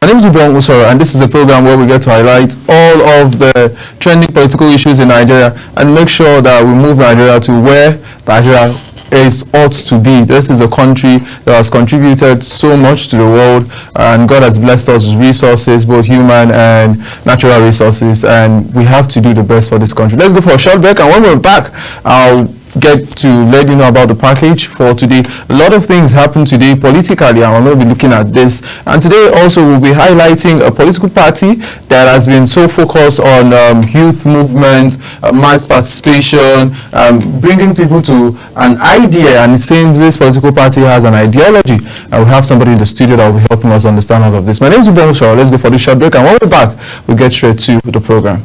My name is Ubon Usoro, and this is a program where we get to highlight all of the trending political issues in Nigeria and make sure that we move Nigeria to where Nigeria ought to be. This is a country that has contributed so much to the world, and God has blessed us with resources, both human and natural resources, and we have to do the best for this country. Let's go for a short break, and when we're back, I'll get to let you know about the package for today. A lot of things happen today politically, and we'll be looking at this. And today also we'll be highlighting a political party that has been so focused on youth movement, mass participation, bringing people to an idea. And it seems this political party has an ideology. And we have somebody in the studio that will be helping us understand all of this. My name is Ubon Usoro. Let's go for the short break, and when we're back, we'll get straight to the program.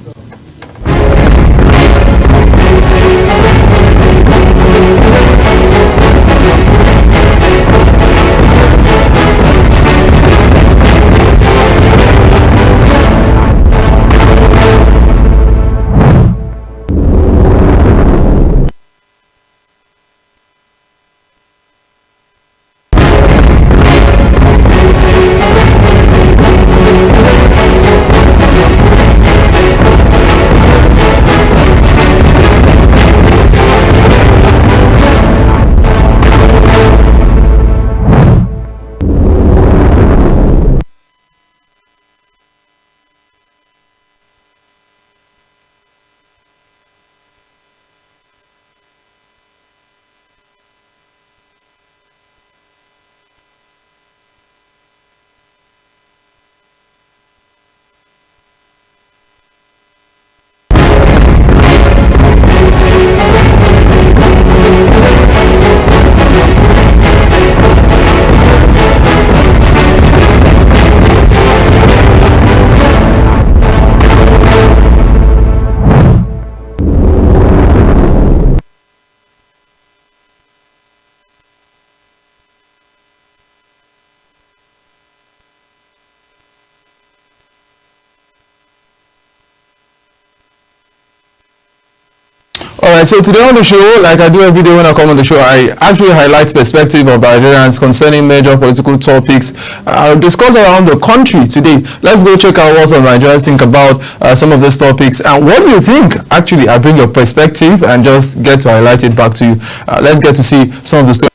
Alright, so today on the show, like I do every day when I come on the show, I actually highlight perspective of Nigerians concerning major political topics. I'll discuss around the country today. Let's go check out what some Nigerians think about some of these topics. And what do you think? Actually, I bring your perspective and just get to highlight it back to you. Let's get to see some of the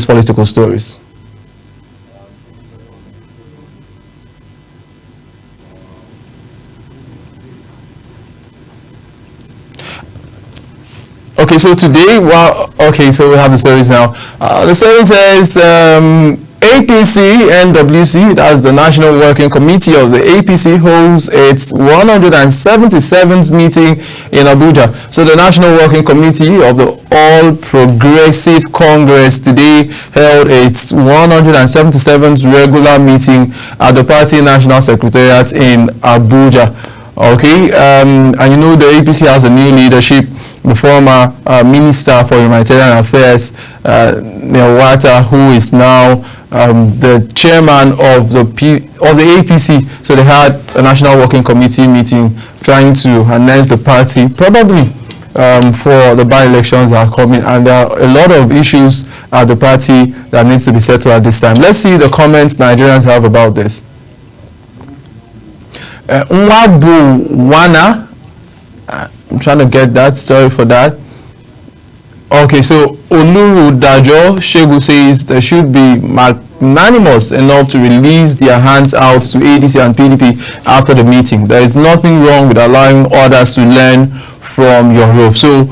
political stories. Okay, so today, so we have the stories now. The story says APC NWC, that's the National Working Committee of the APC, holds its 177th meeting in Abuja. So the National Working Committee of the All Progressive Congress today held its 177th regular meeting at the party National Secretariat in Abuja. Okay, and you know the APC has a new leadership. The former Minister for Humanitarian Affairs, Neil Wata, who is now the chairman of the APC. So they had a National Working Committee meeting trying to harness the party, probably for the by-elections that are coming. And there are a lot of issues at the party that needs to be settled at this time. Let's see the comments Nigerians have about this. Nwabu Wana, I'm trying to get that, sorry for that. Okay, so Oluru Dajo Shegu says there should be magnanimous enough to release their hands out to ADC and PDP after the meeting. There is nothing wrong with allowing others to learn from your rope. So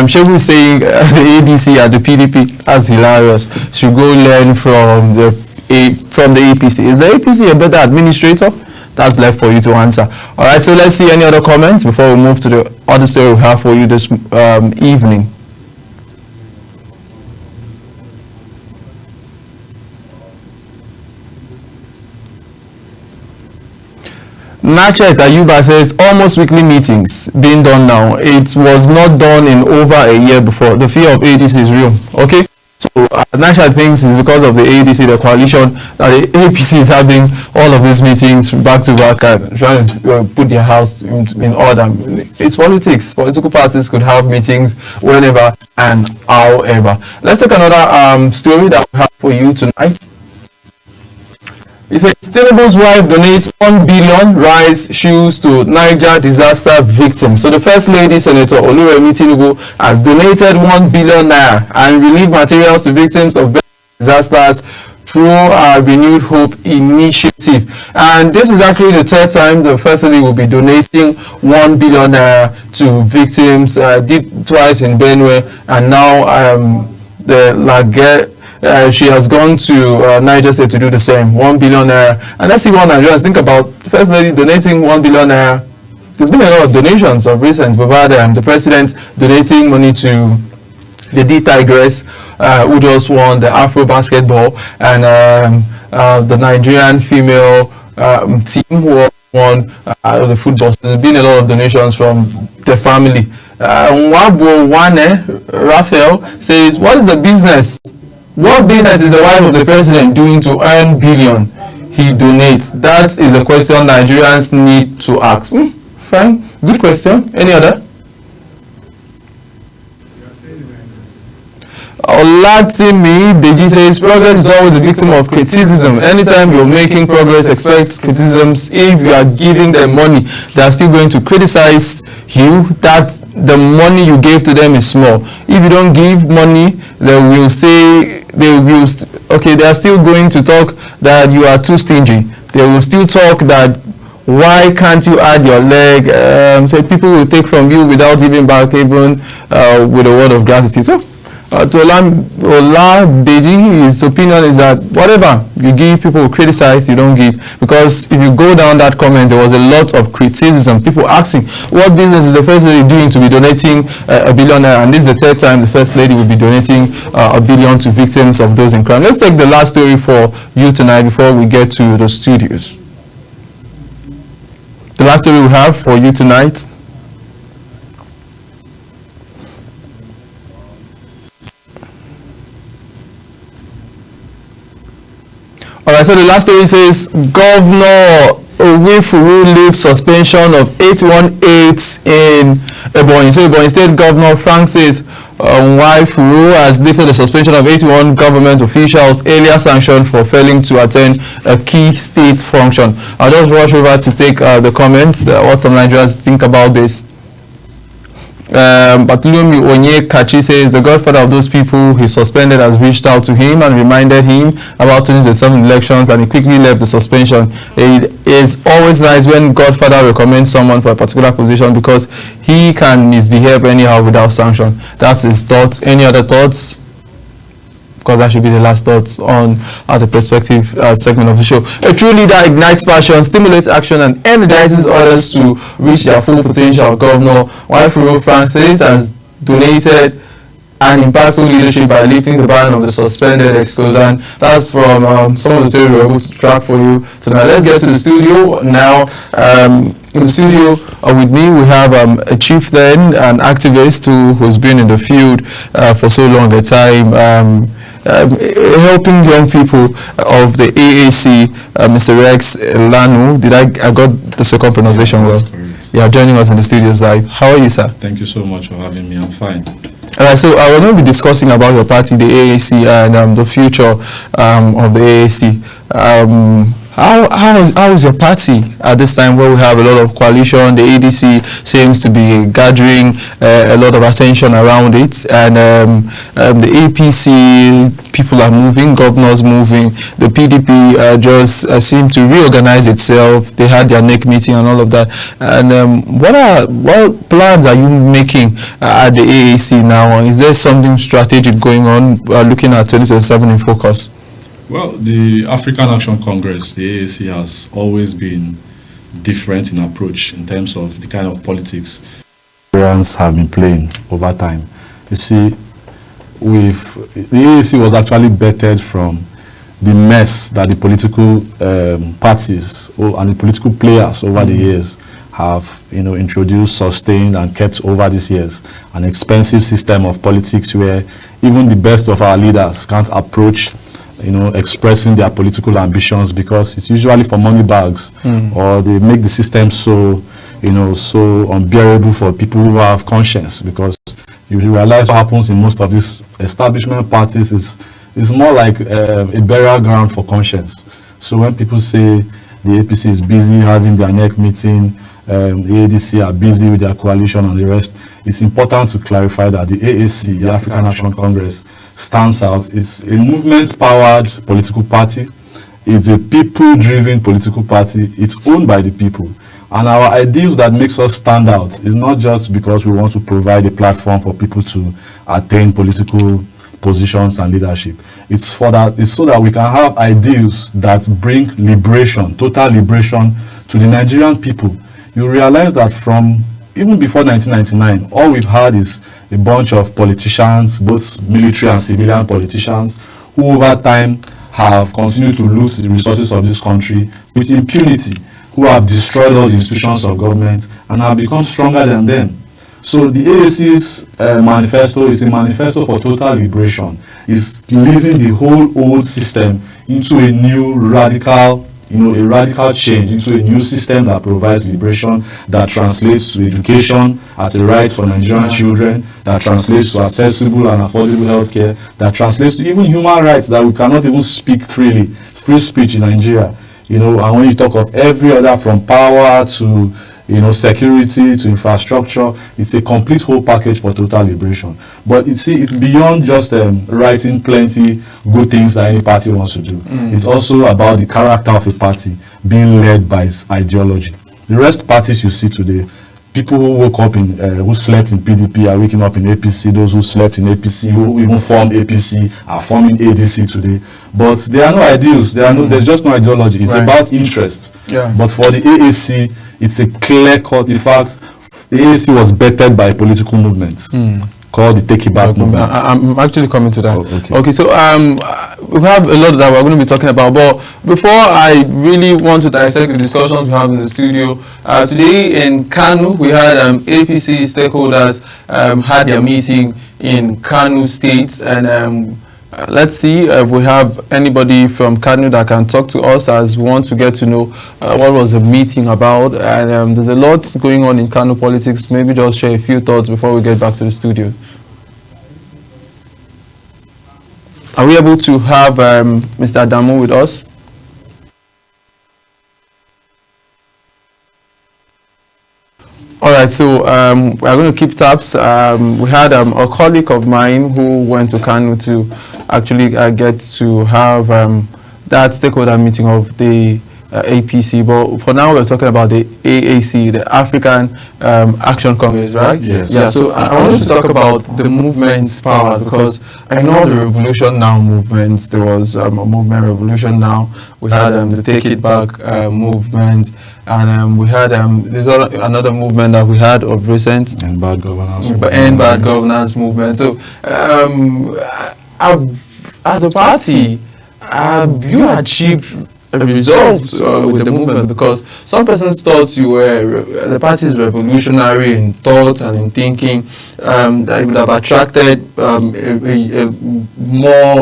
Shegu is saying the ADC and the PDP, that's hilarious, should go learn from the APC. Is the APC a better administrator? That's left for you to answer. All right, so let's see any other comments before we move to the other story we have for you this evening. Nachet Ayuba says almost weekly meetings being done now. It was not done in over a year before. The fear of ADC is real. Okay. So Nachet thinks it's because of the ADC, the coalition, that the APC is having all of these meetings back to back and trying to put their house in order. It's politics. Political parties could have meetings whenever and however. Let's take another story that we have for you tonight. He says Tinubu's wife donates 1 billion rice shoes to Niger disaster victims. So the First Lady, Senator Oluremi Tinubu, has donated 1 billion naira and relief materials to victims of disasters through our Renewed Hope initiative. And this is actually the third time the First Lady will be donating 1 billion naira to victims. Did twice in Benue, and now the Lagere. She has gone to Niger State to do the same, 1 billion naira. And let's see what Nigerians think about the First Lady donating 1 billion naira. There's been a lot of donations of recent. We've had the President donating money to the D Tigress, who just won the Afro basketball, and the Nigerian female team who won the football. So there's been a lot of donations from the family. Nwabo Wane Raphael says, what is the business? What business is the wife of the president doing to earn billion? He donates. That is the question Nigerians need to ask. Fine. Good question. Any other? Olatimi Deji says, progress is always a victim of criticism. Anytime you're making progress, expect criticisms. If you are giving them money, they are still going to criticize you that the money you gave to them is small. If you don't give money, they will say, they are still going to talk that you are too stingy. They will still talk that why can't you add your leg? So people will take from you without giving back, even with a word of gratitude. So to Oladeji, his opinion is that whatever you give, people will criticize, you don't give. Because if you go down that comment, there was a lot of criticism. People asking, what business is the First Lady doing to be donating a billion naira? And this is the third time the First Lady will be donating a billion to victims of those in crime. Let's take the last story for you tonight before we get to the studios. The last story we have for you tonight. Alright, so the last story says Governor Owefuru lifts suspension of 818 in Ebonyi. So Ebonyi State Governor Francis Owefuru has lifted the suspension of 81 government officials earlier sanctioned for failing to attend a key state function. I'll just rush over to take the comments, what some Nigerians think about this. Batulumi Onyekachi says the godfather of those people he suspended has reached out to him and reminded him about 2027 elections, and he quickly left the suspension. It is always nice when godfather recommends someone for a particular position because he can misbehave anyhow without sanction. That's his thoughts. Any other thoughts? Because that should be the last thoughts on the perspective segment of the show. A true leader ignites passion, stimulates action, and energizes others to reach their full potential. Governor Owefuru Francis has donated an impactful leadership by lifting the ban of the suspended ex-Kozan. That's from some of the stories we're able to track for you tonight. Let's get to the studio now. In the studio with me, we have a chieftain, an activist who's been in the field for so long a time. Helping young people of the AAC, Mr. Rex Lanu. I got the second pronunciation well? Correct. Yeah, joining us in the studios live. How are you, sir? Thank you so much for having me. I'm fine. Alright, so I will not be discussing about your party, the AAC, and the future of the AAC. How is your party at this time where we have a lot of coalition? The ADC seems to be gathering a lot of attention around it, and the APC, people are moving, governors moving. The PDP just seem to reorganize itself. They had their NEC meeting and all of that. And what plans are you making at the AAC now? Is there something strategic going on, looking at 2027 in focus? Well, the African Action Congress, the AAC, has always been different in approach in terms of the kind of politics Nigerians have been playing over time. You see, the AAC was actually bettered from the mess that the political parties and the political players over the years have, introduced, sustained, and kept over these years. An expensive system of politics where even the best of our leaders can't approach expressing their political ambitions because it's usually for money bags, or they make the system so unbearable for people who have conscience, because you realize what happens in most of these establishment parties is more like a burial ground for conscience. So when people say the APC is busy having their NEC meeting, the ADC are busy with their coalition and the rest, it's important to clarify that the AAC, the African Action Congress, stands out. It's a movement-powered political party. It's a people-driven political party. It's owned by the people. And our ideals that makes us stand out is not just because we want to provide a platform for people to attain political positions and leadership. It's so that we can have ideals that bring liberation, total liberation to the Nigerian people. You realize that from even before 1999, all we've had is a bunch of politicians, both military and civilian politicians, who over time have continued to loot the resources of this country with impunity, who have destroyed all the institutions of government and have become stronger than them. So the AAC's manifesto is a manifesto for total liberation. It's leaving the whole old system into a new radical, a radical change, into a new system that provides liberation, that translates to education as a right for Nigerian children, that translates to accessible and affordable healthcare, that translates to even human rights that we cannot even speak freely, free speech in Nigeria. And when you talk of every other, from power to security to infrastructure, it's a complete whole package for total liberation. But it's beyond just writing plenty good things that any party wants to do. It's also about the character of a party being led by its ideology. The rest parties you see today, people who woke up who slept in PDP are waking up in APC. Those who slept in APC, who even formed APC, are forming ADC today. But there are no ideals. There's just no ideology. It's about interest. Yeah. But for the AAC, it's a clear cut. In fact, the AAC was bettered by a political movement called the Take It Back movement. I'm actually coming to that. Okay, so we have a lot that we're going to be talking about, but before I really want to dissect the discussions we have in the studio, today in Kano, we had APC stakeholders had their meeting in Kano State, and let's see if we have anybody from Kano that can talk to us, as we want to get to know what was the meeting about. And there's a lot going on in Kano politics. Maybe just share a few thoughts before we get back to the studio. Are we able to have Mr. Adamu with us? All right, so we're going to keep tabs. We had a colleague of mine who went to Kano to actually get to have that stakeholder meeting of the APC. But for now, we're talking about the AAC, the African Action Congress, right? Yes. Yeah, so I wanted to talk about the movement's power, because I know the Revolution Now movement. There was a movement, Revolution Now. We had the Take It Back movement. And we had there's another movement that we had of recent, End Bad Governance. End Bad Governance movement. So, as a party, have you achieved a result with the movement? Because some persons thought the party is revolutionary in thought and in thinking, that it would have attracted more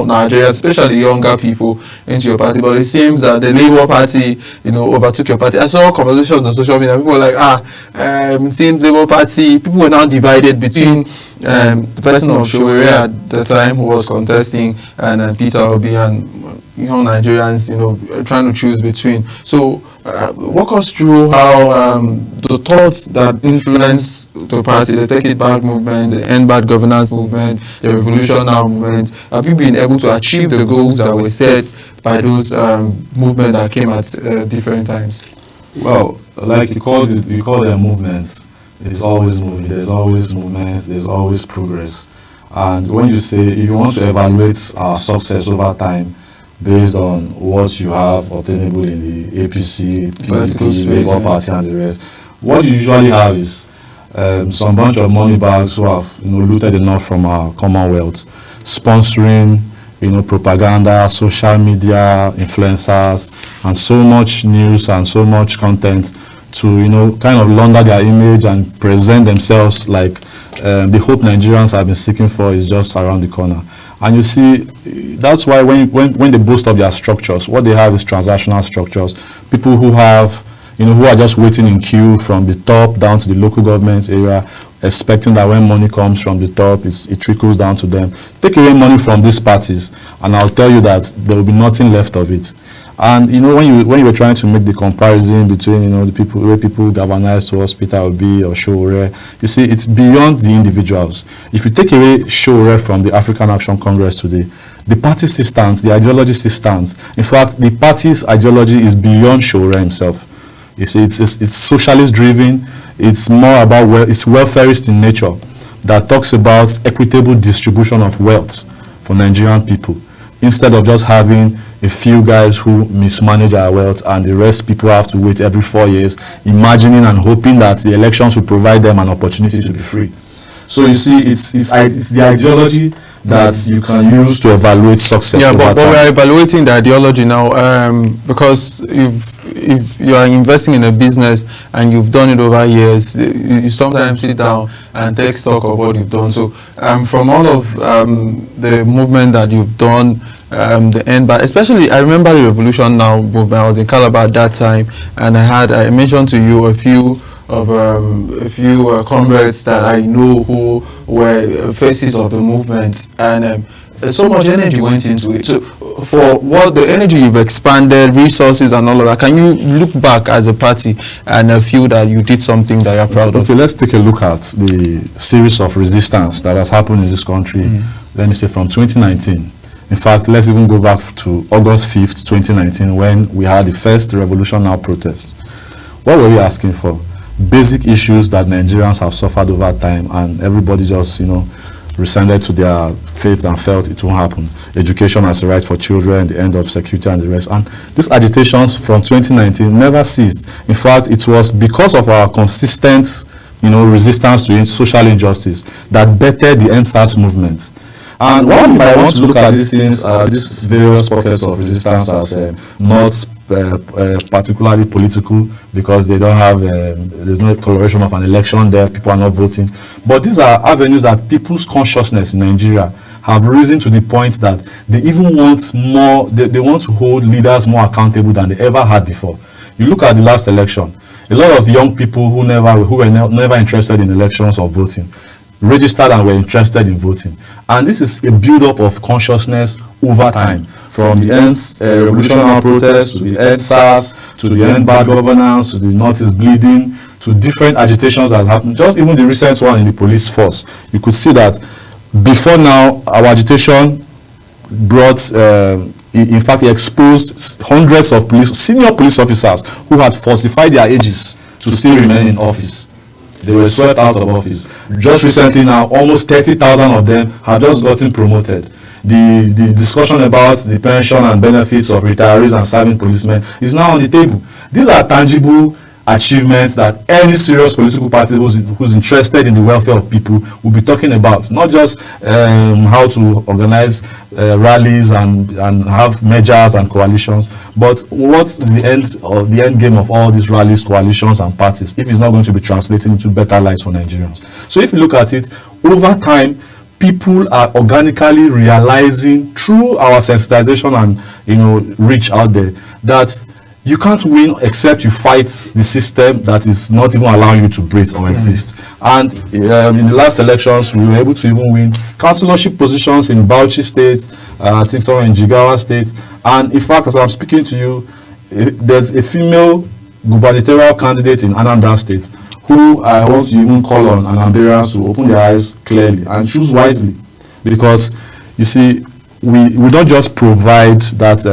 Nigerians, especially younger people, into your party. But it seems that the Labour Party, overtook your party. I saw conversations on social media. People were like, it seems Labour Party. People were now divided between the person of Showere at the time who was contesting, and Peter Obi, and Nigerians, trying to choose between. So walk us through how the thoughts that influence the party, the Take It Back movement, the End Bad Governance movement, the Revolution Now movement, have you been able to achieve the goals that were set by those movements that came at different times? Well, like you call them movements, it's always moving. There's always movements, there's always progress. And when you say, if you want to evaluate our success over time, based on what you have obtainable in the APC, PDP, Labour Party and the rest, what you usually have is some bunch of money bags who have looted enough from our Commonwealth, sponsoring propaganda, social media, influencers, and so much news and so much content to kind of launder their image and present themselves like the hope Nigerians have been seeking for is just around the corner. And you see, that's why when they boast of their structures, what they have is transactional structures. People who have who are just waiting in queue from the top down to the local government area, expecting that when money comes from the top, it trickles down to them. Take away money from these parties, and I'll tell you that there will be nothing left of it. And when you were trying to make the comparison between the people, where people galvanize towards Peter Obi or Sowore, you see, it's beyond the individuals. If you take away Sowore from the African Action Congress today, the party still stands, the ideology still stands. In fact, the party's ideology is beyond Sowore himself. You see, it's socialist driven. It's more about it's welfarist in nature, that talks about equitable distribution of wealth for Nigerian people, instead of just having a few guys who mismanage our wealth and the rest people have to wait every 4 years, imagining and hoping that the elections will provide them an opportunity to be free. So you see, it's the ideology that you can use to evaluate success. Yeah, but we are evaluating the ideology now, because if you are investing in a business and you've done it over years, you sometimes sit down and take stock of what you've done. So from all of the movement that you've done, the end, but especially I remember the Revolution Now movement. I was in Calabar at that time, and I mentioned to you a few comrades that I know who were faces of the movement, and so much energy went into it. So for what the energy you've expanded, resources and all of that, can you look back as a party and feel that you did something that you're proud of? Okay, let's take a look at the series of resistance that has happened in this country. Let me say from 2019. In fact, let's even go back to August 5th, 2019, when we had the first Revolution Now protest. What were we asking for? Basic issues that Nigerians have suffered over time, and everybody just, rescinded to their fates and felt it won't happen. Education as a right for children, the end of security and the rest. And these agitations from 2019 never ceased. In fact, it was because of our consistent, resistance to social injustice that bettered the EndSARS movement. And while you might want to look at these things, these various pockets of resistance as not particularly political, because they don't have, there's no coloration of an election there, people are not voting. But these are avenues that people's consciousness in Nigeria have risen to the point that they even want more, they want to hold leaders more accountable than they ever had before. You look at the last election, a lot of young people who were never interested in elections or voting registered and were interested in voting. And this is a build-up of consciousness over time, from the Revolution Now protest to the EndSARS to the End Bad Governance to the North is Bleeding to different agitations that happened. Just even the recent one in the police force, you could see that before now our agitation brought in fact it exposed hundreds of senior police officers who had falsified their ages to still remain in office. They were swept out of office. Just recently now, almost 30,000 of them have just gotten promoted. The discussion about the pension and benefits of retirees and serving policemen is now on the table. These are tangible achievements that any serious political party who's interested in the welfare of people will be talking about. Not just how to organize rallies and have mergers and coalitions, but what's the end game of all these rallies, coalitions and parties if it's not going to be translating into better lives for Nigerians. So if you look at it, over time, people are organically realizing through our sensitization and reach out there that you can't win except you fight the system that is not even allowing you to breathe or exist. And in the last elections, we were able to even win councillorship positions in Bauchi State, I think somewhere in Jigawa State. And in fact, as I'm speaking to you, there's a female gubernatorial candidate in Anambra State who I want to even call on Anambarians to open their eyes clearly and choose wisely. Because, you see, we don't just provide that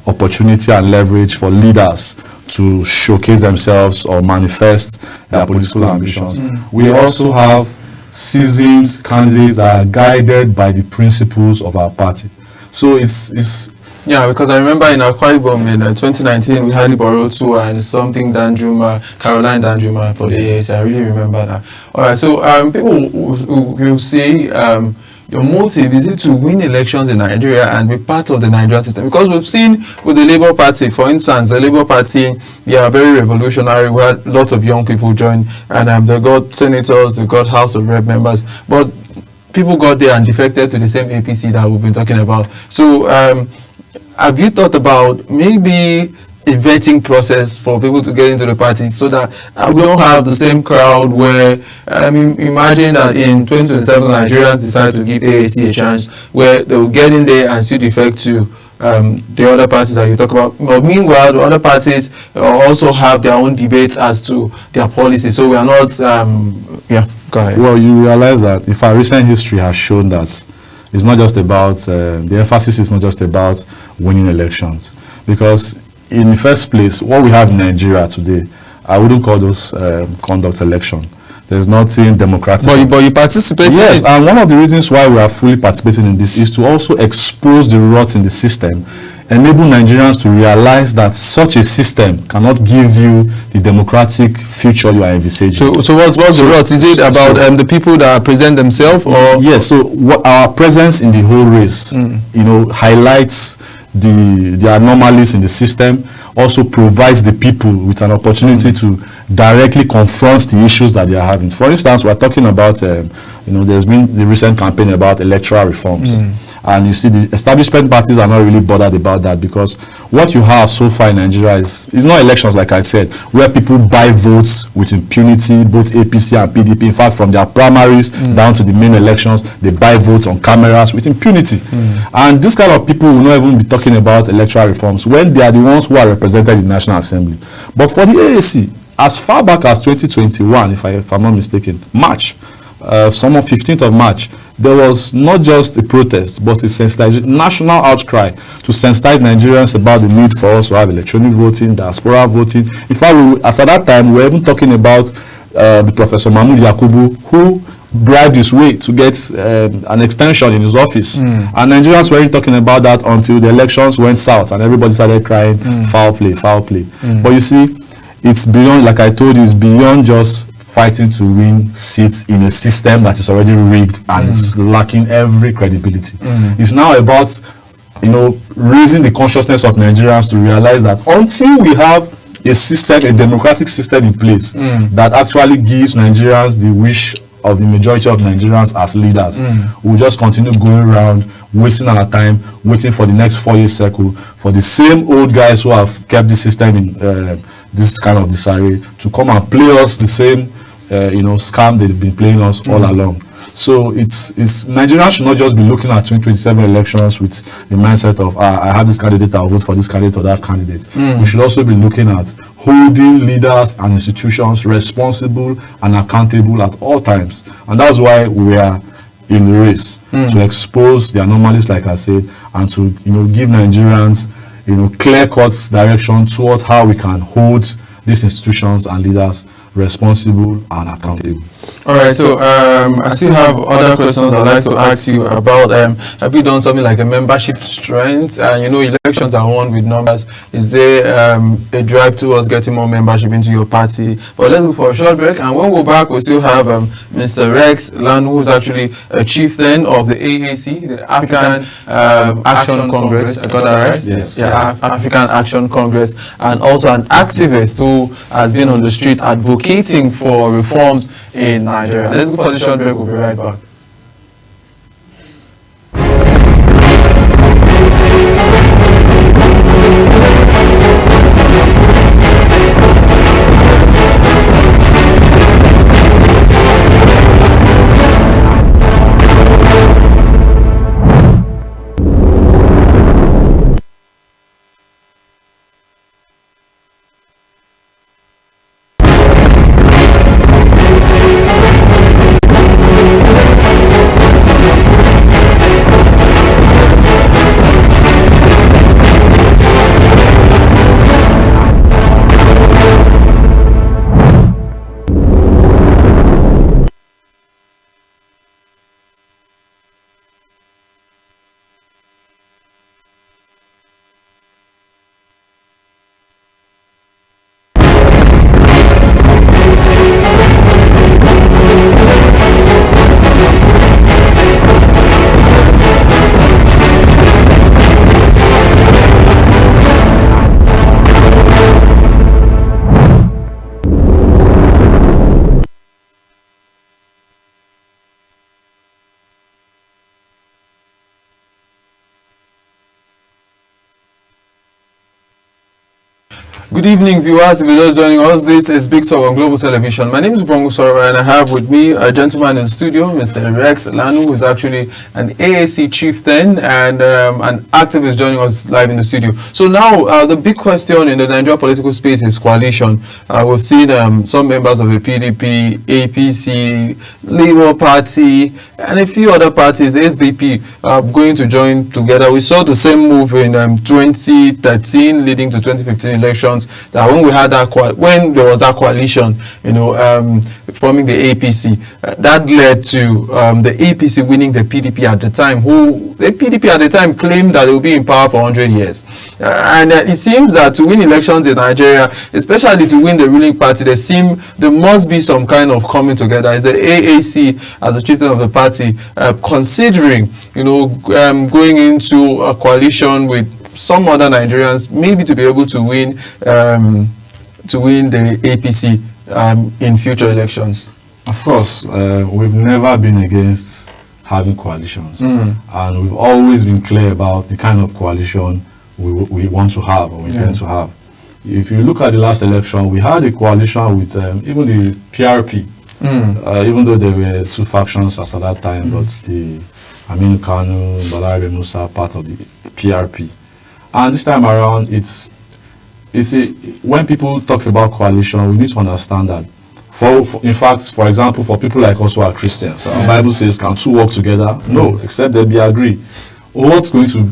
opportunity and leverage for leaders to showcase themselves or manifest their political ambitions. We also have seasoned candidates that are guided by the principles of our party. So it's yeah, because I remember in Akwa Ibom in 2019 we had Iborotu and something Danjuma, Caroline Danjuma for the AAC. I really remember that. All right, so people will say your motive, is it to win elections in Nigeria and be part of the Nigerian system? Because we've seen with the Labour Party, for instance, the Labour Party, they are very revolutionary. We had lots of young people join, and they got senators, they got House of Rep members, but people got there and defected to the same APC that we've been talking about. So have you thought about maybe a vetting process for people to get into the party, so that we don't have the same crowd where, imagine that in 2027 Nigerians decide to give AAC a chance, where they will get in there and still defect to the other parties that you talk about. But meanwhile, the other parties also have their own debates as to their policy. So we are not, go ahead. Well, you realize that, in fact, recent history has shown that it's not just about, the emphasis is not just about winning elections. Because in the first place, what we have in Nigeria today, I wouldn't call those conduct election. There's nothing democratic. But you participate. Yes, and one of the reasons why we are fully participating in this is to also expose the rot in the system, enable Nigerians to realize that such a system cannot give you the democratic future you are envisaging. So what's the rot? Is it about the people that present themselves, or? Yes, so what our presence in the whole race, highlights the anomalies in the system, also provides the people with an opportunity to directly confront the issues that they are having. For instance, we're talking about, there's been the recent campaign about electoral reforms. And you see, the establishment parties are not really bothered about that, because what you have so far in Nigeria is not elections, like I said, where people buy votes with impunity, both APC and PDP. In fact, from their primaries down to the main elections, they buy votes on cameras with impunity. And this kind of people will not even be talking about electoral reforms when they are the ones who are represented in the National Assembly. But for the AAC, as far back as 2021, if I'm not mistaken, March, 15th of March, there was not just a protest, but a national outcry to sensitize Nigerians about the need for us to have electronic voting, diaspora voting. In fact, as at that time, we were even talking about the Professor Mahmoud Yakubu, who bribed his way to get an extension in his office. And Nigerians weren't talking about that until the elections went south and everybody started crying, foul play, foul play. But you see, it's beyond, like I told you, it's beyond just fighting to win seats in a system that is already rigged and is lacking every credibility. It's now about, raising the consciousness of Nigerians to realize that until we have a system, a democratic system in place that actually gives Nigerians the wish of the majority of Nigerians as leaders, we'll just continue going around, wasting our time, waiting for the next 4-year cycle for the same old guys who have kept the system in this kind of disarray to come and play us the same scam they've been playing us all along. So it's Nigerians should not just be looking at 2027 elections with the mindset of I have this candidate, I'll vote for this candidate or that candidate. We should also be looking at holding leaders and institutions responsible and accountable at all times. And that's why we are in the race, to expose the anomalies, like I said, and to give Nigerians clear-cut direction towards how we can hold these institutions and leaders responsible and accountable. All right, so I still have other questions I'd like to ask you about. Have you done something like a membership strength? Elections are won with numbers. Is there a drive towards getting more membership into your party? But let's go for a short break, and when we're back, we still have Mr. Rex Lan, who's actually a chieftain of the AAC, the African Action Congress. I got that right? Yes. Yeah, African Action Congress, and also an activist who has been on the street advocating for reforms in Nigeria. Let's go for the short break. We'll be right back. Good evening, viewers. If you're just joining us, this is Big Talk on Global Television. My name is Bongo Soro, and I have with me a gentleman in the studio, Mr. Rex Lanu, who is actually an AAC chieftain and an activist joining us live in the studio. So now, the big question in the Nigerian political space is coalition. We've seen some members of the PDP, APC, Labour Party, and a few other parties, SDP, going to join together. We saw the same move in 2013, leading to 2015 elections. That when we had that when there was that coalition, forming the APC, that led to the APC winning the PDP at the time. Who the PDP at the time claimed that they will be in power for 100 years, and it seems that to win elections in Nigeria, especially to win the ruling party, there must be some kind of coming together. Is the AAC as the chieftain of the party considering, going into a coalition with some other Nigerians, maybe to be able to win the APC in future elections? Of course, we've never been against having coalitions, and we've always been clear about the kind of coalition we want to have or we intend to have. If you look at the last election, we had a coalition with even the PRP, even though there were two factions as at that time, but the Aminu Kanu, Balarabe Musa, part of the PRP. And this time around, when people talk about coalition, we need to understand that, in fact, for example, for people like us who are Christians, our Bible says, can two work together? No, except they be agree. What's going to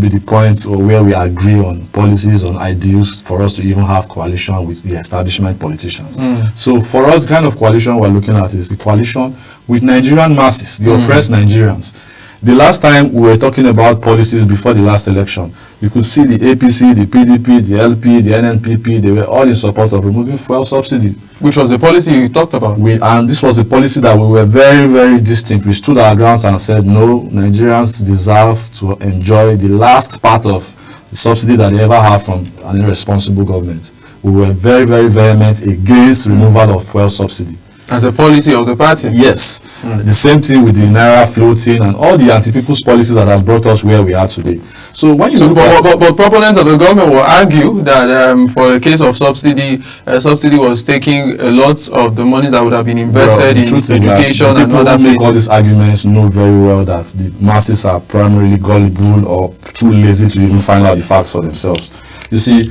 be the point or where we agree on policies, on ideals for us to even have coalition with the establishment politicians? So for us, the kind of coalition we're looking at is the coalition with Nigerian masses, the oppressed Nigerians. The last time we were talking about policies before the last election, you could see the APC, the PDP, the LP, the NNPP, they were all in support of removing fuel subsidy. Which was the policy you talked about? And this was a policy that we were very, very distinct. We stood our grounds and said, no, Nigerians deserve to enjoy the last part of the subsidy that they ever have from an irresponsible government. We were very, very vehement against removal of fuel subsidy. As a policy of the party? Yes. The same thing with the Naira floating and all the anti-people's policies that have brought us where we are today. So when you but proponents of the government will argue that for the case of subsidy, subsidy was taking a lot of the money that would have been invested in education and other places. People who make all these arguments know very well that the masses are primarily gullible or too lazy to even find out the facts for themselves. You see,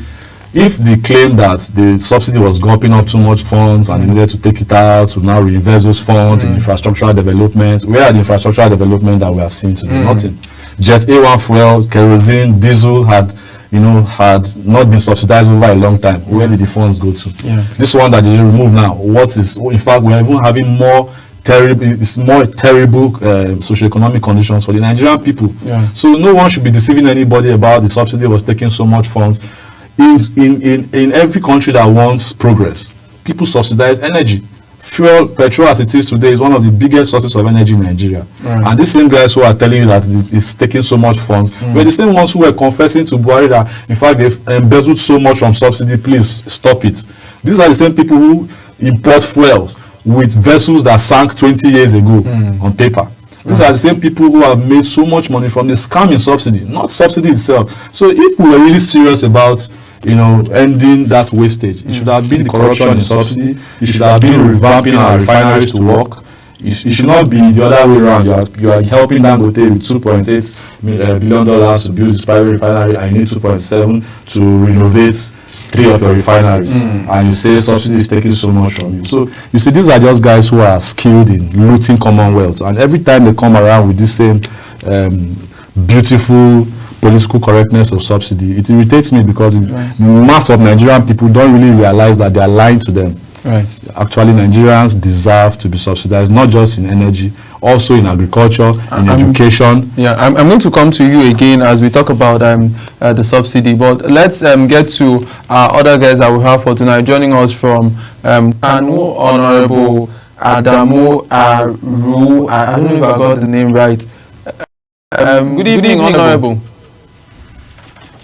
if they claim that the subsidy was gulping up too much funds and they needed to take it out to now reinvest those funds in infrastructural development, where are the infrastructural development that we are seeing today? Nothing. Jet A1 fuel, kerosene, diesel had not been subsidized over a long time. Where did the funds go to? This one that they remove now, in fact, we're even having more terrible socioeconomic conditions for the Nigerian people. So no one should be deceiving anybody about the subsidy was taking so much funds. In every country that wants progress, people subsidize energy. Fuel, petrol as it is today, is one of the biggest sources of energy in Nigeria. And these same guys who are telling you that it's taking so much funds, were the same ones who were confessing to Buhari that, in fact, they've embezzled so much from subsidy, please stop it. These are the same people who import fuel with vessels that sank 20 years ago on paper. These are the same people who have made so much money from the scamming subsidy, not subsidy itself. So if we were really serious about ending that wastage, it should have been the corruption in subsidy. It should have been revamping our refineries to work. It should not be the other way around. You are helping Dangote with $2.8 billion to build this private refinery, and you need 2.7 to renovate 3 of your refineries, and you say subsidy is taking so much from you. So you see, these are just guys who are skilled in looting Commonwealth, and every time they come around with this same beautiful political correctness of subsidy, it irritates me because the mass of Nigerian people don't really realize that they are lying to them. Actually, Nigerians deserve to be subsidized, not just in energy, also in agriculture, in education. I'm going to come to you again as we talk about the subsidy, but let's get to other guests that we have for tonight. Joining us from Kano, Honorable Adamu Aru. I don't know if I got the name right. Good evening, Honorable.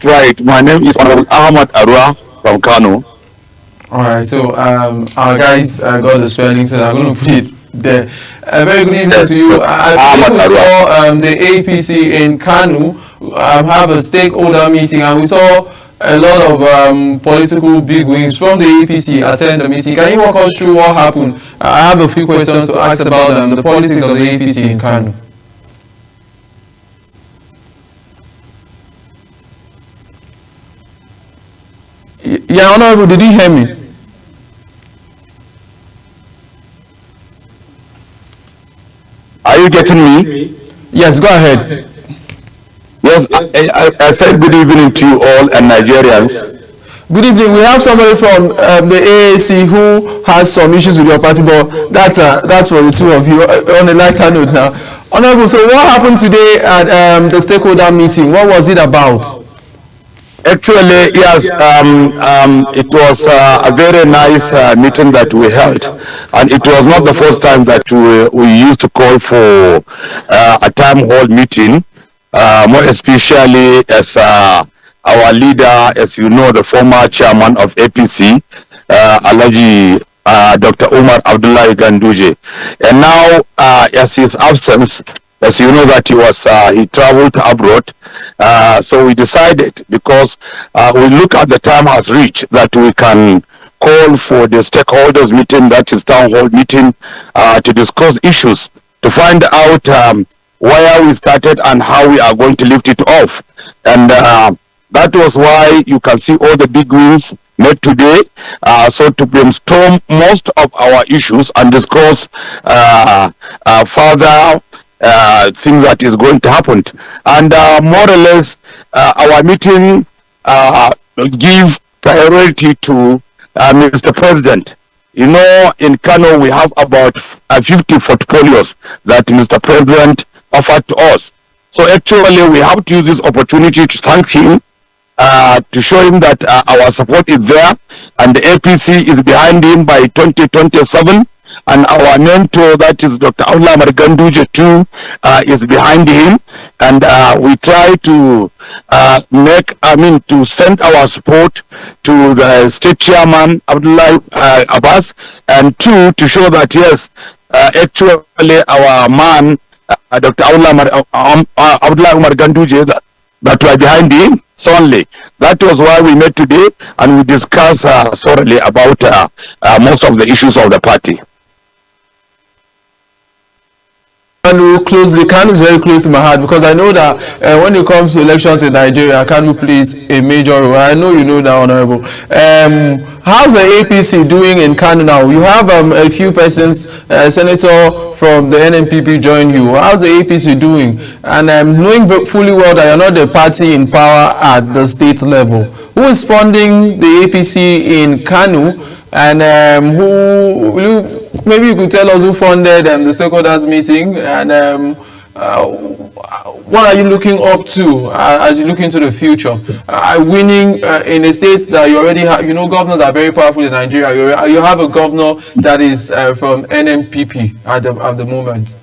Right, my name is Honorable Ahmad Arua from Kano. Alright, so our guys got the spelling, so I'm going to put it there. Very good evening to you. I think we saw the APC in Kano have a stakeholder meeting, and we saw a lot of political bigwigs from the APC attend the meeting. Can you walk us through what happened? I have a few questions to ask about the politics of the APC in Kano. Yeah, Honorable, did you hear me? Are you getting me? Yes, go ahead. Yes, I said good evening to you all and Nigerians. Good evening. We have somebody from the AAC who has some issues with your party, but that's for the two of you. On a lighter note now. Honorable, so what happened today at the stakeholder meeting? What was it about? Actually, yes, it was a very nice meeting that we held, and it was not the first time that we used to call for a town hall meeting, more especially as our leader, as you know, the former chairman of APC, Alhaji Dr. Umar Abdullahi Ganduje, and now as his absence, as you know that he traveled abroad, so we decided, because we look at the time has reached, that we can call for the stakeholders meeting, that is town hall meeting, to discuss issues, to find out where we started and how we are going to lift it off. And that was why you can see all the big wins made today, so to brainstorm most of our issues and discuss further things that is going to happen. And more or less, our meeting give priority to Mr. President. You know, in Kano, we have about 50 portfolios that Mr. President offered to us. So actually, we have to use this opportunity to thank him, to show him that our support is there, and the APC is behind him by 2027. And our mentor, that is Dr. Abdullahi Umar Ganduje too, is behind him, and we try to to send our support to the state chairman Abdullahi Abbas, and two, to show that yes, actually our man Dr. Abdullahi Umar Ganduje, that were behind him solely. That was why we met today, and we discussed thoroughly about most of the issues of the party. Kano closely. Kano is very close to my heart, because I know that when it comes to elections in Nigeria, Kano plays a major role. I know you know that, Honorable. How's the APC doing in Kano now? You have a few persons, Senator from the NNPP join you. How's the APC doing? And knowing fully well that you're not the party in power at the state level, who is funding the APC in Kano? And maybe you could tell us who funded the stakeholders meeting, and what are you looking up to as you look into the future? Winning in a state that you already have, you know, governors are very powerful in Nigeria. You have a governor that is from NNPP at the moment.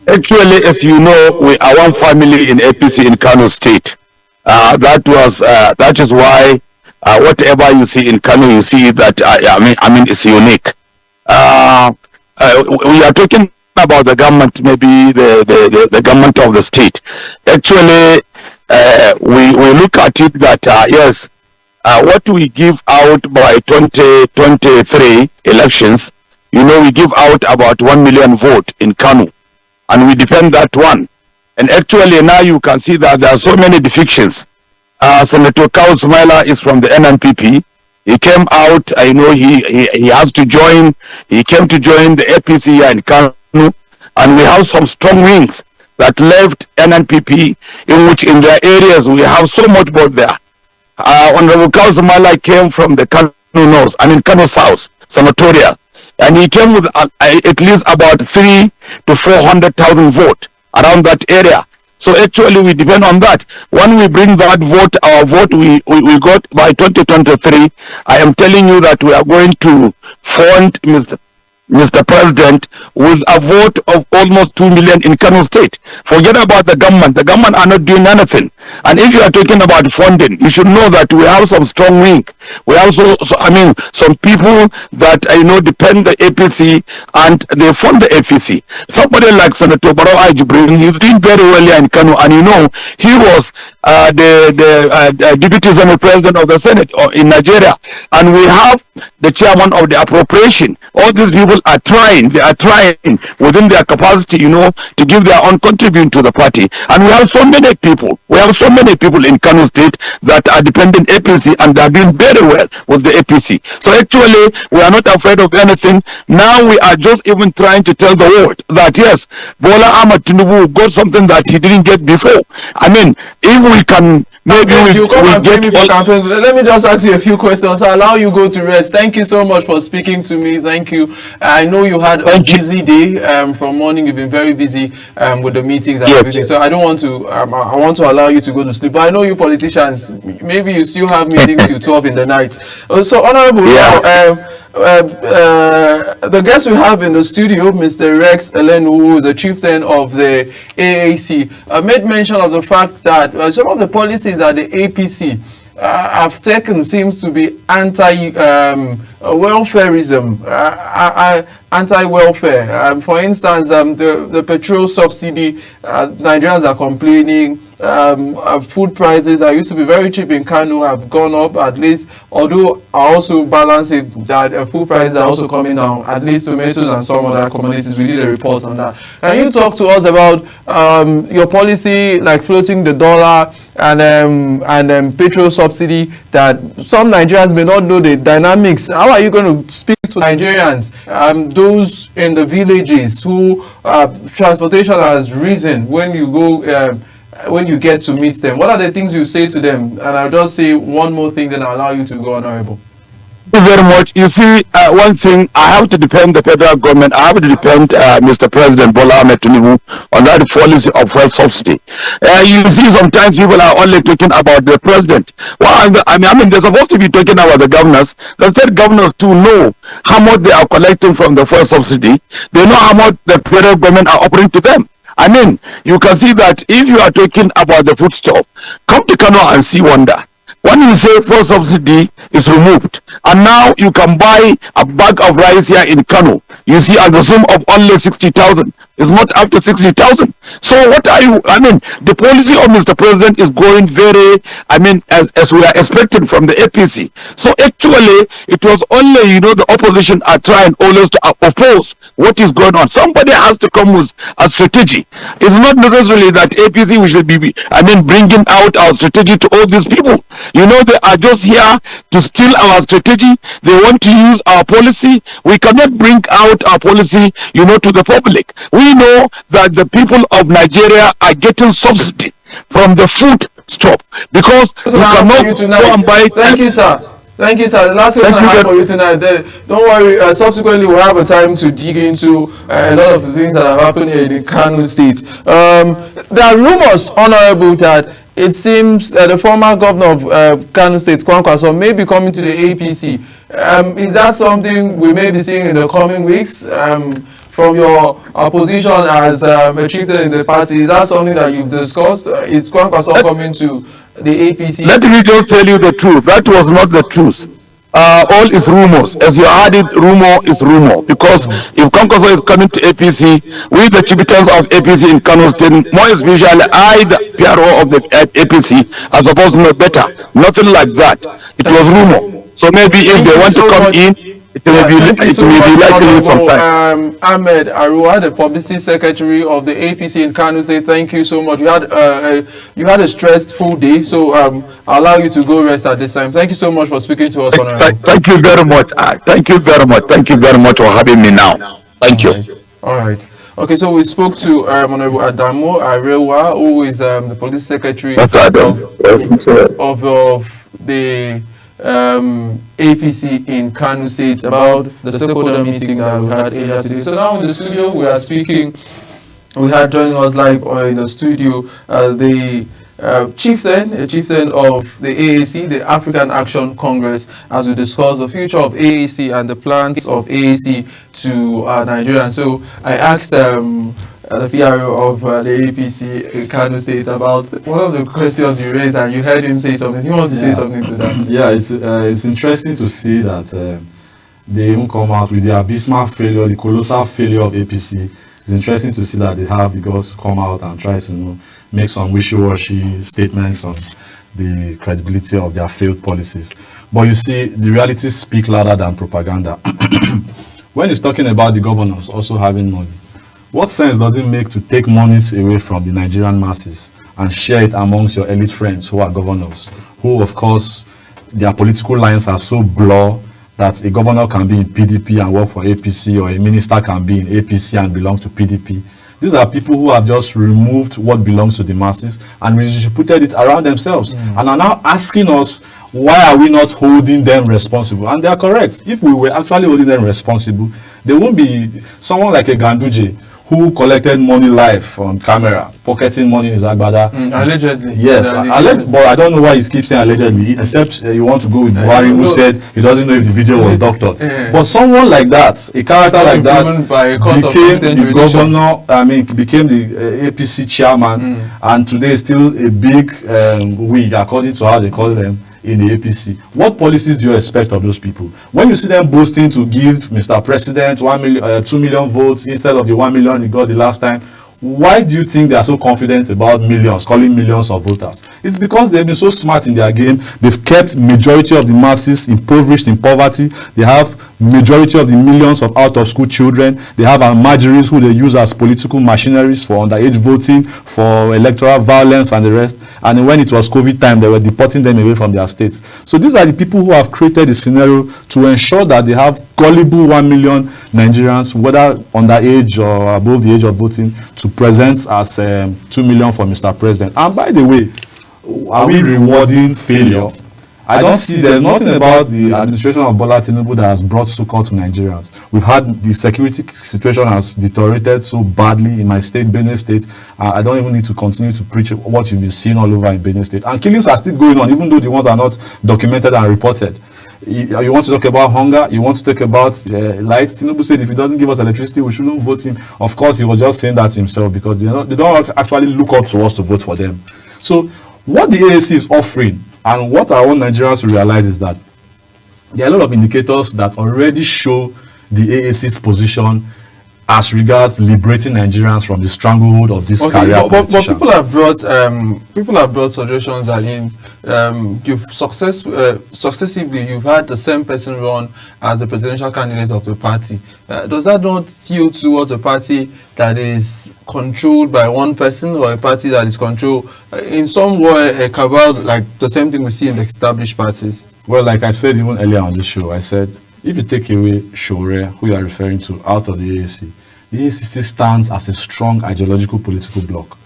Actually, as you know, we are one family in APC in Kano State. That is why whatever you see in Kano, you see that it's unique. We are talking about the government, maybe the government of the state. Actually, we look at it that yes, what we give out by 2023 elections, you know, we give out about 1 million vote in Kano, and we defend that one. And actually now you can see that there are so many defections. Senator Kawu Sumaila is from the NNPP. He came out, I know he has to join, he came to join the APC here in Kano, and we have some strong wings that left NNPP, in which in their areas we have so much vote there. Honorable Kawu Sumaila came from the Kano North, Kano South, senatorial, and he came with at least about 300,000 to 400,000 vote around that area. So actually we depend on that. When we bring that vote, our vote we got by 2023, I am telling you that we are going to fund Mr. Mr. President, with a vote of almost 2 million in Kano State. Forget about the government. The government are not doing anything. And if you are talking about funding, you should know that we have some strong wing. We have some people that depend the APC and they fund the APC. Somebody like Senator Barrow Ajibrin, he's doing very well here in Kano, and he was the deputy senate president of the Senate in Nigeria, and we have the chairman of the appropriation. All these people are trying. They are trying within their capacity, to give their own contribution to the party. And we have so many people. We have so many people in Kano State that are dependent APC, and they are doing very well with the APC. So actually, we are not afraid of anything. Now we are just even trying to tell the world that yes, Bola Ahmed Tinubu got something that he didn't get before. I mean, if we can, maybe we get. Let me just ask you a few questions. I'll allow you go to rest. Thank you so much for speaking to me. Thank you. I know you had a busy day from morning. You've been very busy with the meetings and everything. So I don't want to. I want to allow you to go to sleep. But I know you politicians. Maybe you still have meetings till 12 in the night. So honorable. The guest we have in the studio, Mr. Rex Elenu, who is the chieftain of the AAC, made mention of the fact that some of the policies that the APC have taken seems to be anti-welfareism, anti-welfare. For instance, the petrol subsidy, Nigerians are complaining. Food prices that used to be very cheap in Kano have gone up, at least, although I also balance it that food prices are also coming down, at least tomatoes and some other commodities. We did a report on that. Can you talk to us about your policy, like floating the dollar and petrol subsidy, that some Nigerians may not know the dynamics? How are you going to speak to Nigerians, those in the villages who transportation has risen when you go when you get to meet them? What are the things you say to them? And I'll just say one more thing, then I'll allow you to go, honorable. Thank you very much. You see, one thing, I have to depend the federal government. I have to depend Mr. President Bola Ahmed Tinubu on that policy of fuel subsidy. You see, sometimes people are only talking about the president. Well, I mean, they're supposed to be talking about the governors. The state governors too know how much they are collecting from the fuel subsidy. They know how much the federal government are offering to them. I mean, you can see that if you are talking about the food stuff, come to Kano and see wonder. When you say fuel subsidy is removed, and now you can buy a bag of rice here in Kano, you see at the sum of only 60,000. It's not after 60,000. So what are you, I mean, the policy of Mr. President is going very, I mean, as we are expecting from the APC. So actually, it was only, the opposition are trying always to oppose what is going on. Somebody has to come with a strategy. It's not necessarily that APC we should be, I mean, bringing out our strategy to all these people. They are just here to steal our strategy. They want to use our policy. We cannot bring out our policy, to the public. We know that the people of Nigeria are getting subsidy from the food stop because you cannot go and buy. Thank you, sir. Thank you, sir. The last question I have for you tonight. Don't worry, subsequently we'll have a time to dig into a lot of the things that have happened here in the Kano State. There are rumors, honorable, that it seems the former governor of Kano State, Kwankwaso, may be coming to the APC. Is that something we may be seeing in the coming weeks? From your position as a chieftain in the party, is that something that you've discussed? Is Kwankwaso coming to the APC? Let me just tell you the truth. That was not the truth. All is rumors. As you heard it, rumor is rumor. Because if Kwankwaso is coming to APC, we the chieftains of APC in Kano State, more especially I, the PRO of the APC, are supposed to know better. Nothing like that. It was rumor. So maybe if they want to come in, it will be likely sometime. Ahmed Arua, the publicity secretary of the APC in Kano State, thank you so much. You had a stressful day, so I'll allow you to go rest at this time. Thank you so much for speaking to us. Thank you very much. Thank you very much. Thank you very much for having me now. Thank you. All right. Okay, so we spoke to Honorable Adamu Arewa, who is the police secretary of the APC in Kano State, about the stakeholder meeting that we had earlier today. So now in the studio we are speaking. We had joining us live in the studio the chieftain of the AAC, the African Action Congress, as we discuss the future of AAC and the plans of AAC to Nigeria. So I asked the PRO of the APC Kano State about one of the questions you raised, and you heard him say something. Do you want to say something to that? Yeah, it's interesting to see that they even come out with the abysmal failure, the colossal failure of APC. It's interesting to see that they have the guts to come out and try to make some wishy-washy statements on the credibility of their failed policies. But you see, the realities speak louder than propaganda. When he's talking about the governors also having money, what sense does it make to take monies away from the Nigerian masses and share it amongst your elite friends who are governors, who, of course, their political lines are so blurred that a governor can be in PDP and work for APC, or a minister can be in APC and belong to PDP? These are people who have just removed what belongs to the masses and redistributed it around themselves, and are now asking us, why are we not holding them responsible? And they are correct. If we were actually holding them responsible, there won't be someone like a Ganduje who collected money live on camera, pocketing money in his agbada. Allegedly. Yes, but I don't know why he keeps saying allegedly, except you want to go with Buhari, who said he doesn't know if the video was doctored. But someone like that, a character like that, became the governor, became the APC chairman, and today is still a big wig, according to how they call them in the APC. What policies do you expect of those people? When you see them boasting to give Mr. President 2 million votes instead of the 1 million he got the last time, why do you think they are so confident about millions, calling millions of voters? It's because they've been so smart in their game. They've kept majority of the masses impoverished in poverty. They have majority of the millions of out-of-school children. They have almajiris who they use as political machineries for underage voting, for electoral violence and the rest. And when it was COVID time, they were deporting them away from their states. So these are the people who have created the scenario to ensure that they have gullible 1 million Nigerians, whether underage or above the age of voting, to present as 2 million for Mr. President. And by the way, are we rewarding failure? I don't see, there's nothing about the administration of Bola Tinubu that has brought succor to Nigerians. We've had the security situation has deteriorated so badly in my state, Benue State. I don't even need to continue to preach what you've been seeing all over in Benue State. And killings are still going on, even though the ones are not documented and reported. You want to talk about hunger? You want to talk about light? Tinubu said if he doesn't give us electricity, we shouldn't vote him. Of course, he was just saying that to himself because they don't actually look up to us to vote for them. So what the AAC is offering, and what I want Nigerians to realize, is that there are a lot of indicators that already show the AAC's position as regards liberating Nigerians from the stranglehold of this career politicians. But people have brought suggestions that you've successively you've had the same person run as the presidential candidate of the party. Does that not tilt towards a party that is controlled by one person, or a party that is controlled in some way, a cabal, like the same thing we see in the established parties? Well, like I said even earlier on the show, I said, if you take away Showore, who you are referring to, out of the AAC still stands as a strong ideological political bloc.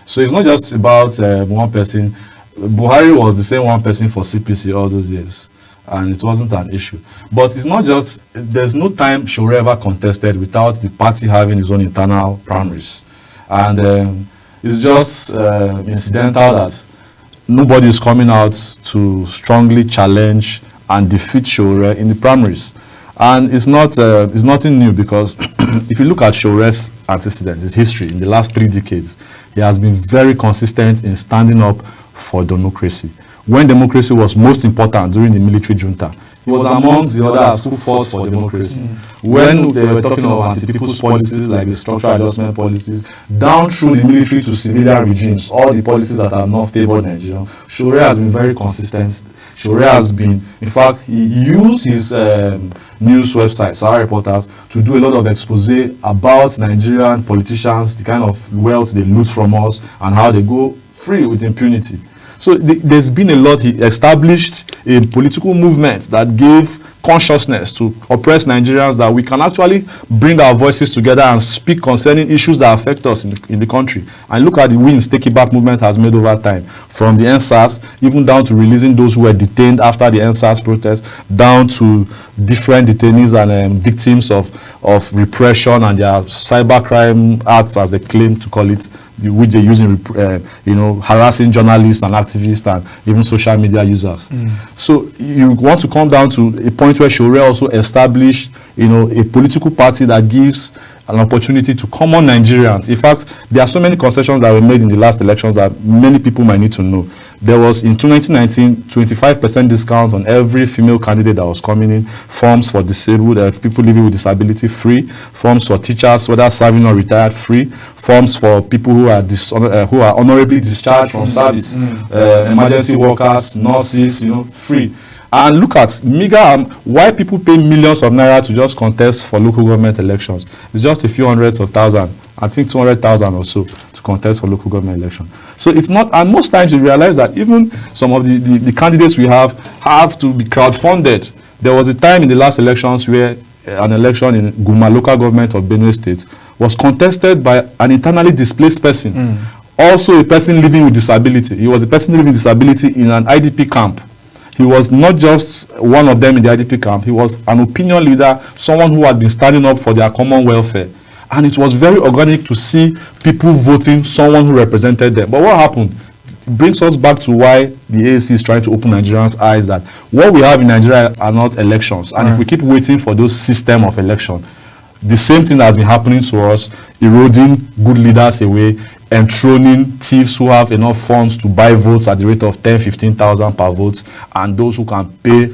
So it's not just about one person. Buhari was the same one person for CPC all those years, and it wasn't an issue. But it's not just, there's no time Showore ever contested without the party having its own internal primaries. And it's just incidental that nobody is coming out to strongly challenge and defeat Showore in the primaries. And it's nothing new, because if you look at Showore's antecedents, his history in the last 3 decades, he has been very consistent in standing up for democracy. When democracy was most important during the military junta, he was amongst the others who fought for democracy. When they were talking about anti-people's policies like the structural adjustment policies, down through the military to civilian regimes, all the policies that have not favored Nigeria, Showore has been very consistent. Showore has been, in fact, he used his news website, Sahara Reporters, to do a lot of expose about Nigerian politicians, the kind of wealth they loot from us, and how they go free with impunity. So there's been a lot. He established a political movement that gave consciousness to oppress Nigerians that we can actually bring our voices together and speak concerning issues that affect us in the country. And look at the wins Take It Back movement has made over time, from the NSAS, even down to releasing those who were detained after the NSAS protest, down to different detainees and victims of repression and their cybercrime acts, as they claim to call it, which they use in harassing journalists and activists and even social media users. So you want to come down to a point where Sowore also established a political party that gives an opportunity to common Nigerians. In fact, there are so many concessions that were made in the last elections that many people might need to know. There was, in 2019, 25% discount on every female candidate that was coming in, forms for disabled, people living with disability free, forms for teachers, whether serving or retired, free, forms for people who are honorably discharged from service, emergency workers, nurses, free. And look at meager, why people pay millions of naira to just contest for local government elections. It's just a few hundreds of thousands, I think 200,000 or so, to contest for local government election. So it's not, and most times you realize that even some of the candidates we have to be crowdfunded. There was a time in the last elections where an election in Guma local government of Benue State was contested by an internally displaced person, also a person living with disability. He was a person living with disability in an IDP camp. He was not just one of them in the IDP camp. He was an opinion leader, someone who had been standing up for their common welfare. And it was very organic to see people voting someone who represented them. But what happened? It brings us back to why the AAC is trying to open Nigerians' eyes that what we have in Nigeria are not elections. And if we keep waiting for those system of election, the same thing has been happening to us, eroding good leaders away, enthroning thieves who have enough funds to buy votes at the rate of 10,000, 15,000 per vote, and those who can pay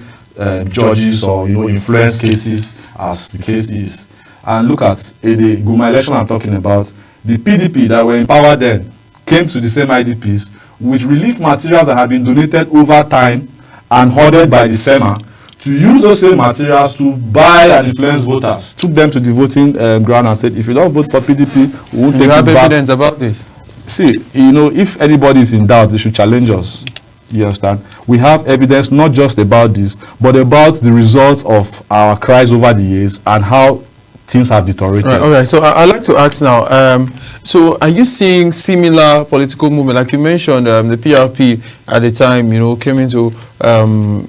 judges or influence cases, as the case is. And look at the Guma election I'm talking about. The PDP that were in power then came to the same IDPs with relief materials that had been donated over time and hoarded by the SEMA, to use those same materials to buy and influence voters. Took them to the voting ground and said, if you don't vote for PDP, we won't take it back. You have evidence about this? See, if anybody is in doubt, they should challenge us. You understand? We have evidence not just about this, but about the results of our cries over the years and how things have deteriorated. Right, all right. So I'd like to ask now, so are you seeing similar political movement? Like you mentioned, the PRP at the time, came into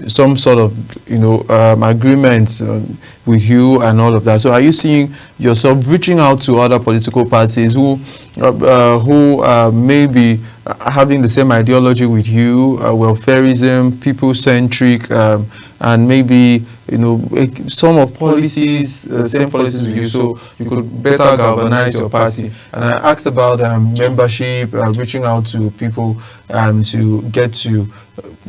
some sort of, agreements with you and all of that. So are you seeing yourself reaching out to other political parties who may be having the same ideology with you, welfareism, people-centric, and maybe some of policies, same policies with you, so you could better galvanize your party? And I asked about membership, reaching out to people to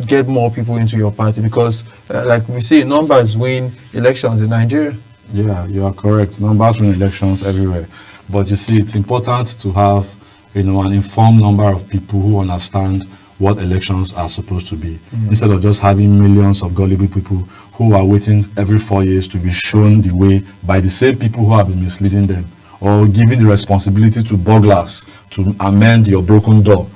get more people into your party, because like we see, numbers win elections in Nigeria. Yeah, you are correct. Numbers win elections everywhere. But you see, it's important to have an informed number of people who understand what elections are supposed to be, instead of just having millions of gullible people who are waiting every 4 years to be shown the way by the same people who have been misleading them, or giving the responsibility to burglars to amend your broken door.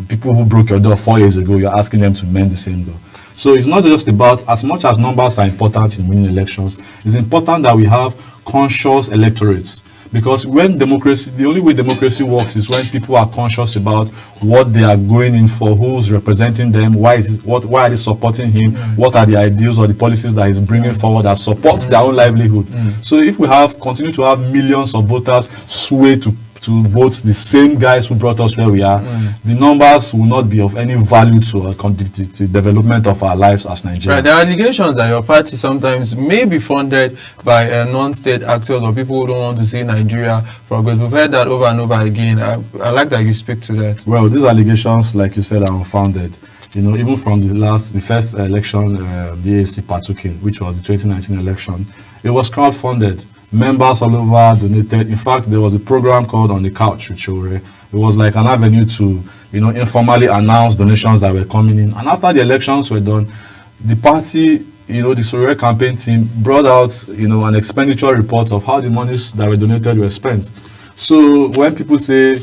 People who broke your door 4 years ago, you're asking them to mend the same door. So it's not just about, as much as numbers are important in winning elections, it's important that we have conscious electorates. Because when democracy, the only way democracy works is when people are conscious about what they are going in for, who's representing them, why are they supporting him, what are the ideals or the policies that he's bringing forward that supports their own livelihood. So if we continue to have millions of voters sway to vote the same guys who brought us where we are, the numbers will not be of any value to the development of our lives as Nigerians. Right, there are allegations that your party sometimes may be funded by non-state actors or people who don't want to see Nigeria progress. We've heard that over and over again. I like that you speak to that. Well, these allegations, like you said, are unfounded. Even from the first election the AAC partook in, which was the 2019 election, it was crowdfunded. Members all over donated. In fact, there was a program called On the Couch with Sowore. It was like an avenue to, informally announce donations that were coming in. And after the elections were done, the party, the Sowore campaign team brought out, an expenditure report of how the monies that were donated were spent. So when people say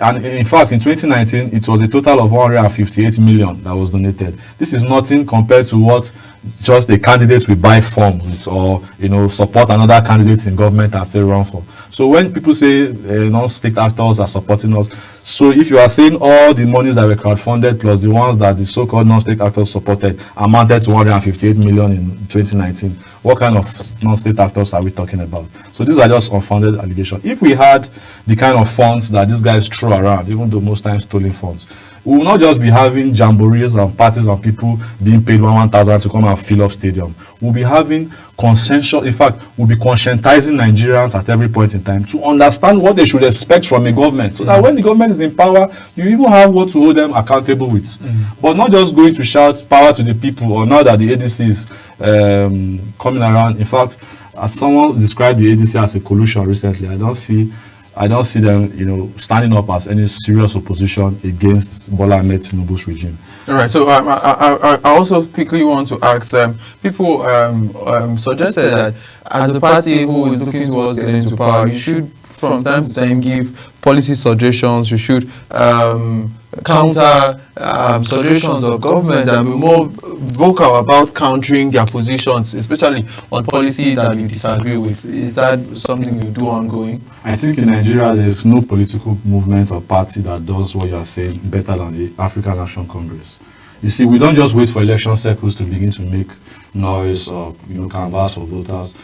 And in fact, in 2019, it was a total of 158 million that was donated. This is nothing compared to what just a candidate will buy forms with, or support another candidate in government and say run for. So when people say non-state actors are supporting us, so if you are saying all the monies that were crowdfunded plus the ones that the so-called non-state actors supported amounted to 158 million in 2019, what kind of non-state actors are we talking about? So these are just unfounded allegations. If we had the kind of funds that these guys throw around, even though most times stolen funds, we will not just be having jamborees and parties and people being paid 1,000 to come and fill up stadium. We'll be having consensual, in fact, we'll be conscientizing Nigerians at every point in time to understand what they should expect from a government, so that when the government is in power, you even have what to hold them accountable with. But not just going to shout power to the people, or now that the ADC is coming around. In fact, as someone described the ADC as a collusion recently, I don't see them, standing up as any serious opposition against Bola Ahmed Tinubu's regime. All right. So I also quickly want to ask, people suggested that as a party who is looking towards getting into power, you should, from time to time, give policy suggestions. You should counter suggestions of government and be more vocal about countering their positions, especially on policy that you disagree with. Is that something you do ongoing? I think in Nigeria, there's no political movement or party that does what you are saying better than the African National Congress. You see, we don't just wait for election cycles to begin to make noise or canvass for voters.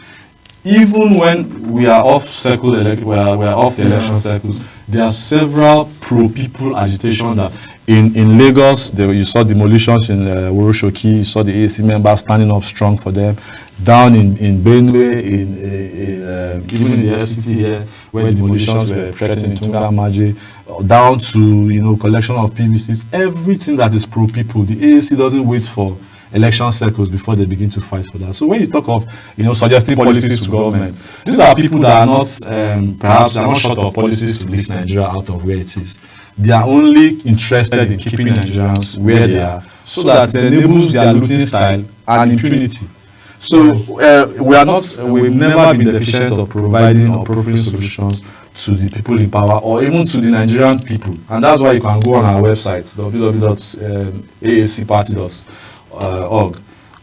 Even when we are off cycle, we are off the election cycles, there are several pro-people agitation that in Lagos, you saw demolitions in Woroshoki, you saw the AAC members standing up strong for them. Down in Benue, even in the FCT here, where demolitions were threatened in Tunga Maje, down to collection of PVCs, everything that is pro-people, the AAC doesn't wait for election cycles before they begin to fight for that. So when you talk of suggesting policies to government, these are people that are not perhaps they are not short of policies to lift Nigeria out of where it is. They are only interested in keeping Nigerians where they are, so that it enables their looting style and impunity. So we've never been deficient of providing or offering solutions to the people in power, or even to the Nigerian people. And that's why you can go on our website, www.aacparty.org.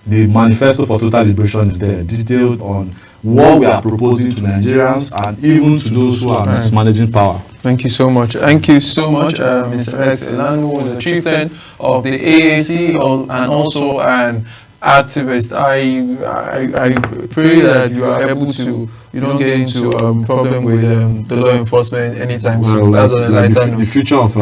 The manifesto for total liberation is there, detailed on what we are proposing to Nigerians and even to those who are mismanaging power. Thank you so much. Thank you so much, Mr. Rex Elanwo, the chieftain of the AAC and also an activist. I pray that you are able to, you don't get into problem with the law enforcement anytime soon. That's the future of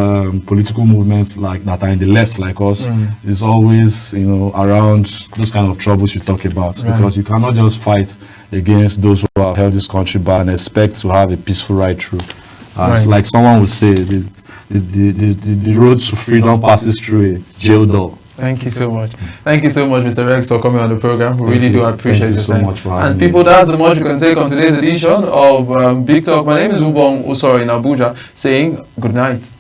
political movements like that are in the left like us is always around those kind of troubles you talk about, because you cannot just fight against those who have held this country back and expect to have a peaceful ride through. Like someone would say, the road to freedom passes through a jail door. Thank you so much. Thank you so much, Mr. Rex, for coming on the program. We really do appreciate your time. Thank you so much for having me. And people, that's the much we can take on today's edition of Big Talk. My name is Ubong Usoro in Abuja, saying good night.